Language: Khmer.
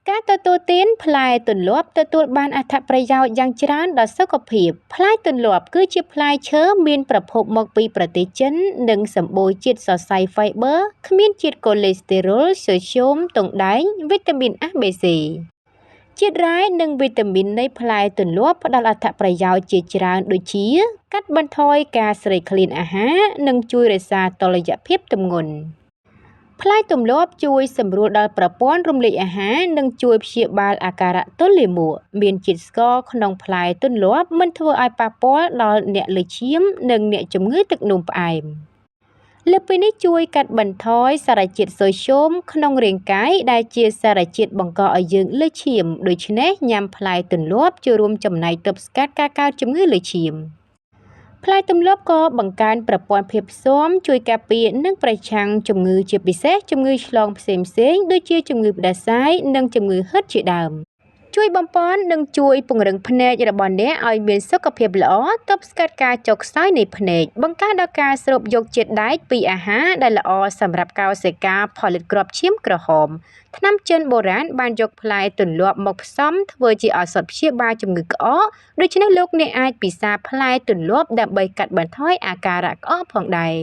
ការទទួលទានផ្លែទន្លាប់ទទួលបានអត្ថប្រយោជន៍យ៉ាងច្រើនដល់សុខភាពផ្លែទន្លាប់គឺជាផ្លែឈើមានប្រភពមកពីប្រទេសចិននិងសម្បូរជាតិសរសៃ Fiber គ្មានជាតិកូលេស្តេរុល សូស្យូម ទង់ដែង វីតាមីន A B C ជាតិរ៉ែនិងវីតាមីននៃផ្លែទន្លាប់ផ្ដល់អត្ថប្រយោជន៍ជាច្រើនដូចជាកាត់បន្ថយការស្រេកឃ្លានអាហារនិងជួយរក្សាតុល្យភាពទម្ងន់ផ្លែទម្លាប់ជួយសម្រួលដល់ប្រព័ន្ធរំលាយអាហារនិងជួយព្យាបាលអាការៈទល់លាមកមានជាតិស្ករក្នុងផ្លែទន្លាប់មិនធ្វើឲ្យប៉ះពាល់ដល់អ្នកលើសឈាមនិងអ្នកជំងឺទឹកនោមផ្អែមលើសពីនេះជួយកាត់បន្ថយសារជាតិសូស្យូមក្នុងរាងកាយដែលជាសារជាតិបង្កឲ្យយើងលើសឈាមដូច្នេះញ៉ាំផ្លែទន្លាប់ចូលរួមចំណែកទប់ស្កាត់ការកើតជំងឺលើសឈាមផ្លែទម្លាប់ក៏បង្កើនប្រព័ន្ធភាពស៊ាំជួយការពារនិងប្រឆាំងជំងឺជាពិសេសជំងឺឆ្លងផ្សេងៗដូចជាជំងឺផ្ដាសាយនិងជំងឺហឺតជាដើមជួយបំប៉ននិងជួយពង្រឹងភ្នែករបស់អ្នកឲ្យមានសុខភាពល្អទប់ស្កាត់ការចុះខ្សោយនៃភ្នែកបង្កើនដល់ការស្រូបយកជាតិដែកពីអាហារដែលល្អសម្រាប់កោសិកាផលិតគ្រាប់ឈាមក្រហមថ្នាំចិនបុរាណបានយកផ្លែទន្លាប់មកផ្សំធ្វើជាឱសថព្យាបាលជំងឺក្អកដូច្នេះលោកអ្នកអាចពិសាផ្លែទន្លាប់ដើម្បីកាត់បន្ថយអាការៈក្អកផងដែរ